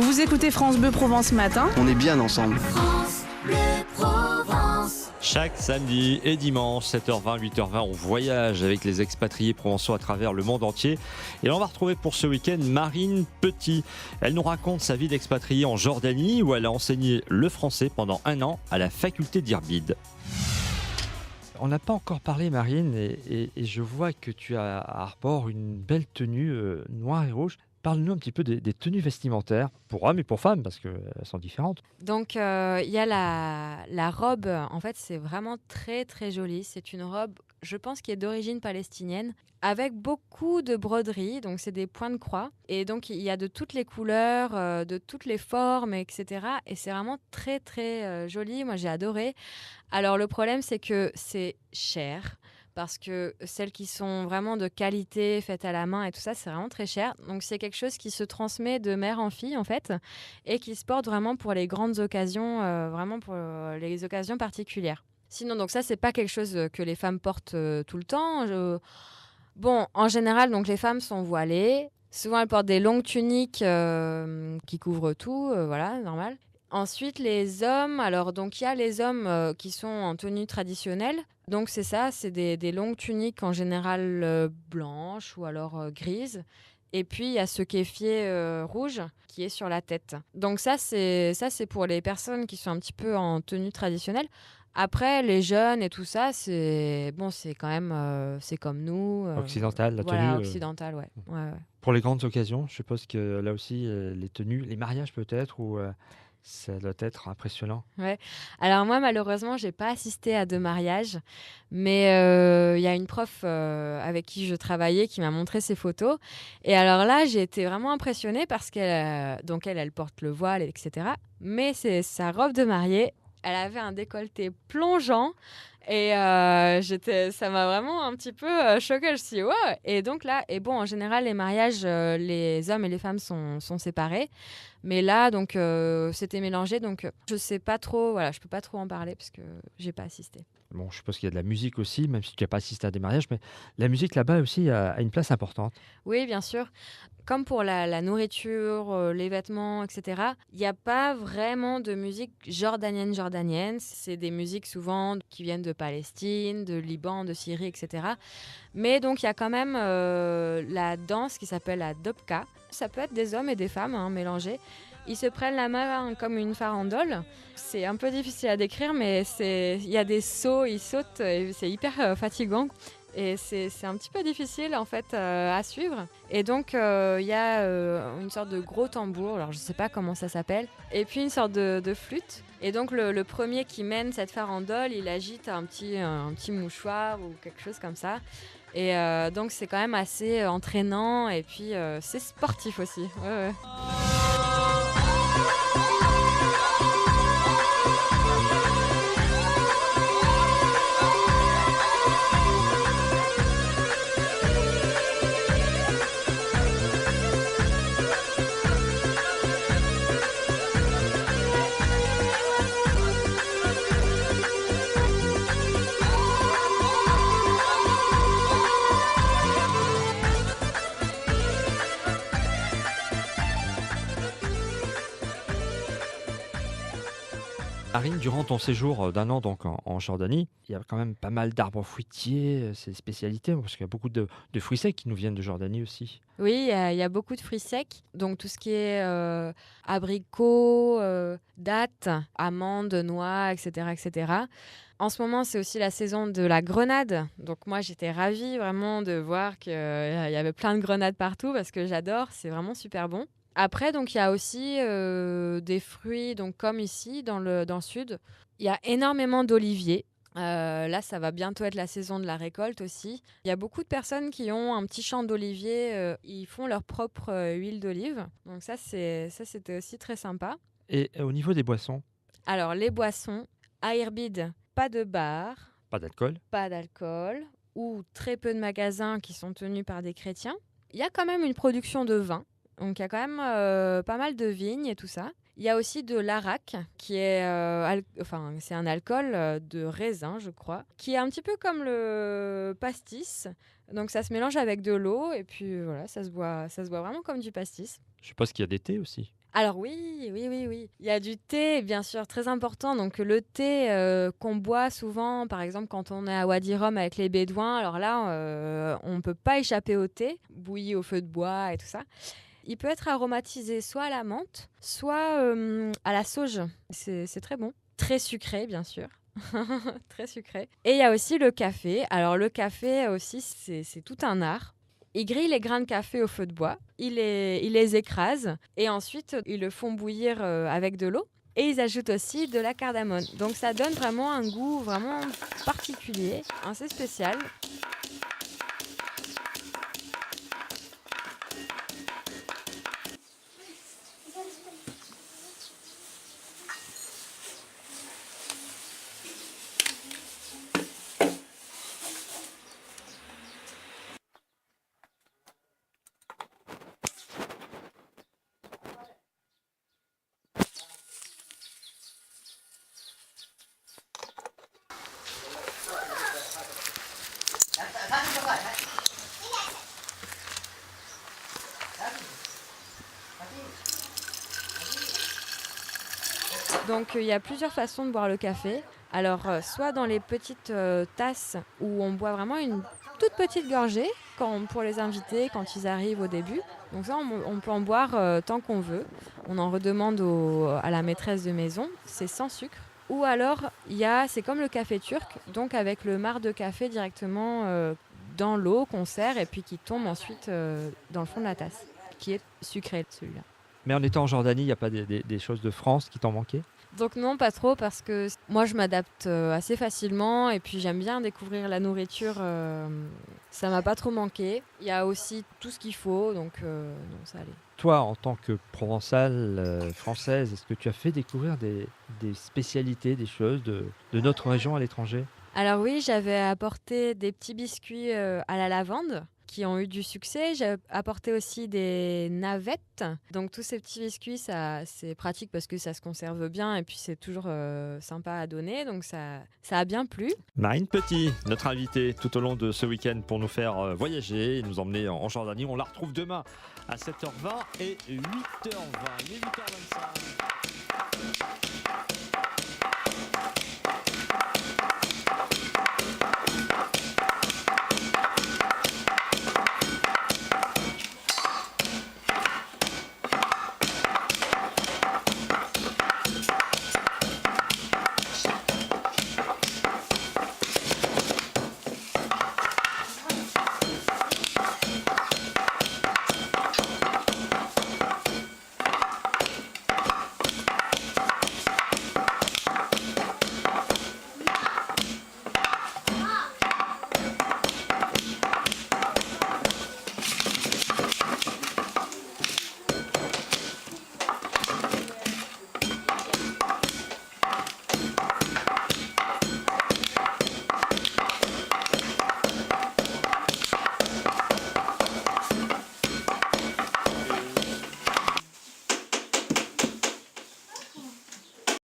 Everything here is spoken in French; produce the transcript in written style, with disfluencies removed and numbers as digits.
Vous écoutez France Bleu Provence Matin. On est bien ensemble. France Bleu Provence. Chaque samedi et dimanche, 7h20, 8h20, on voyage avec les expatriés provençaux à travers le monde entier. Et on va retrouver pour ce week-end Marine Petit. Elle nous raconte sa vie d'expatriée en Jordanie où elle a enseigné le français pendant 1 an à la faculté d'Irbid. On n'a pas encore parlé, Marine, et je vois que tu as à Arbor une belle tenue noire et rouge. Parle-nous un petit peu des tenues vestimentaires, pour hommes et pour femmes, parce qu'elles sont différentes. Donc, il y a la robe. En fait, c'est vraiment très, très joli. C'est une robe, je pense, qui est d'origine palestinienne, avec beaucoup de broderies. Donc, c'est des points de croix. Et donc, il y a de toutes les couleurs, de toutes les formes, etc. Et c'est vraiment très, très joli. Moi, j'ai adoré. Alors, le problème, c'est que c'est cher. Parce que celles qui sont vraiment de qualité, faites à la main et tout ça, c'est vraiment très cher. Donc, c'est quelque chose qui se transmet de mère en fille, en fait, et qui se porte vraiment pour les grandes occasions, vraiment pour les occasions particulières. Sinon, donc ça, c'est pas quelque chose que les femmes portent tout le temps. Bon, en général, donc les femmes sont voilées. Souvent, elles portent des longues tuniques qui couvrent tout, voilà, normal. Ensuite, les hommes, alors donc il y a les hommes qui sont en tenue traditionnelle. Donc c'est ça, c'est des longues tuniques en général blanches ou alors grises. Et puis il y a ce kéfier rouge qui est sur la tête. Donc ça c'est pour les personnes qui sont un petit peu en tenue traditionnelle. Après les jeunes et tout ça, c'est quand même c'est comme nous. Occidentale, la voilà, tenue. occidentale, ouais. Ouais. Pour les grandes occasions, je suppose que là aussi, les tenues, les mariages peut-être, ou ça doit être impressionnant. Ouais. Alors moi, malheureusement, j'ai pas assisté à de mariages, mais il y a une prof avec qui je travaillais qui m'a montré ses photos. Et alors là, j'ai été vraiment impressionnée parce qu'elle porte le voile, etc. Mais c'est sa robe de mariée. Elle avait un décolleté plongeant et ça m'a vraiment un petit peu choquée. Je me suis dit, ouais. Et donc là, en général, les mariages, les hommes et les femmes sont séparés. Mais là, donc, c'était mélangé. Donc, je sais pas trop, voilà, je peux pas trop en parler parce que j'ai pas assisté. Bon, je suppose qu'il y a de la musique aussi, même si tu n'as pas assisté à des mariages, mais la musique là-bas aussi a une place importante. Oui, bien sûr. Comme pour la nourriture, les vêtements, etc., il n'y a pas vraiment de musique jordanienne. C'est des musiques souvent qui viennent de Palestine, de Liban, de Syrie, etc. Mais donc, il y a quand même la danse qui s'appelle la dobka. Ça peut être des hommes et des femmes mélangés. Ils se prennent la main comme une farandole. C'est un peu difficile à décrire, mais il y a des sauts, ils sautent, et c'est hyper fatigant. Et c'est un petit peu difficile en fait à suivre. Et donc il y a une sorte de gros tambour, alors je sais pas comment ça s'appelle, et puis une sorte de flûte. Et donc le premier qui mène cette farandole, il agite un petit mouchoir ou quelque chose comme ça. Et donc c'est quand même assez entraînant et puis c'est sportif aussi. Ouais. Marine, durant ton séjour d'1 an donc en Jordanie, il y a quand même pas mal d'arbres fruitiers, c'est des spécialités, parce qu'il y a beaucoup de fruits secs qui nous viennent de Jordanie aussi. Oui, il y a beaucoup de fruits secs. Donc tout ce qui est abricots, dattes, amandes, noix, etc., etc. En ce moment, c'est aussi la saison de la grenade. Donc moi, j'étais ravie vraiment de voir qu'il y avait plein de grenades partout parce que j'adore. C'est vraiment super bon. Après, donc il y a aussi des fruits, donc comme ici dans le sud, il y a énormément d'oliviers. Là, ça va bientôt être la saison de la récolte aussi. Il y a beaucoup de personnes qui ont un petit champ d'oliviers. Ils font leur propre huile d'olive. Donc ça, c'était aussi très sympa. Et au niveau des boissons, Alors, les boissons, à Irbid, pas de bar, pas d'alcool. pas d'alcool ou très peu de magasins qui sont tenus par des chrétiens. Il y a quand même une production de vin. Donc, il y a quand même pas mal de vignes et tout ça. Il y a aussi de l'arak, qui est, c'est un alcool de raisin, je crois, qui est un petit peu comme le pastis. Donc, ça se mélange avec de l'eau et puis voilà, ça se boit vraiment comme du pastis. Je suppose qu'il y a des thés aussi. Alors oui, oui, oui, oui. Il y a du thé, bien sûr, très important. Donc le thé qu'on boit souvent, par exemple quand on est à Wadi Rum avec les Bédouins, alors là, on ne peut pas échapper au thé, bouilli au feu de bois et tout ça. Il peut être aromatisé soit à la menthe, soit à la sauge. C'est très bon. Très sucré, bien sûr. Très sucré. Et il y a aussi le café. Alors le café aussi, c'est tout un art. Ils grillent les grains de café au feu de bois, ils les écrasent et ensuite ils le font bouillir avec de l'eau et ils ajoutent aussi de la cardamome. Donc ça donne vraiment un goût vraiment particulier, assez spécial. Donc il y a plusieurs façons de boire le café. Alors soit dans les petites tasses où on boit vraiment une toute petite gorgée pour les invités quand ils arrivent au début. Donc ça on peut en boire tant qu'on veut. On en redemande à la maîtresse de maison, c'est sans sucre. Ou alors c'est comme le café turc, donc avec le marc de café directement dans l'eau qu'on sert et puis qui tombe ensuite dans le fond de la tasse, qui est sucré celui-là. Mais en étant en Jordanie, il n'y a pas des choses de France qui t'ont manqué? Donc non, pas trop, parce que moi je m'adapte assez facilement et puis j'aime bien découvrir la nourriture. Ça m'a pas trop manqué. Il y a aussi tout ce qu'il faut, donc non, ça allait. Toi, en tant que provençale française, est-ce que tu as fait découvrir des spécialités, des choses de notre région à l'étranger? Alors oui, j'avais apporté des petits biscuits à la lavande qui ont eu du succès. J'ai apporté aussi des navettes. Donc tous ces petits biscuits, c'est pratique parce que ça se conserve bien et puis c'est toujours sympa à donner. Donc ça a bien plu. Marine Petit, notre invitée tout au long de ce week-end pour nous faire voyager et nous emmener en Jordanie. On la retrouve demain à 7h20 et 8h20. Il est 8h20.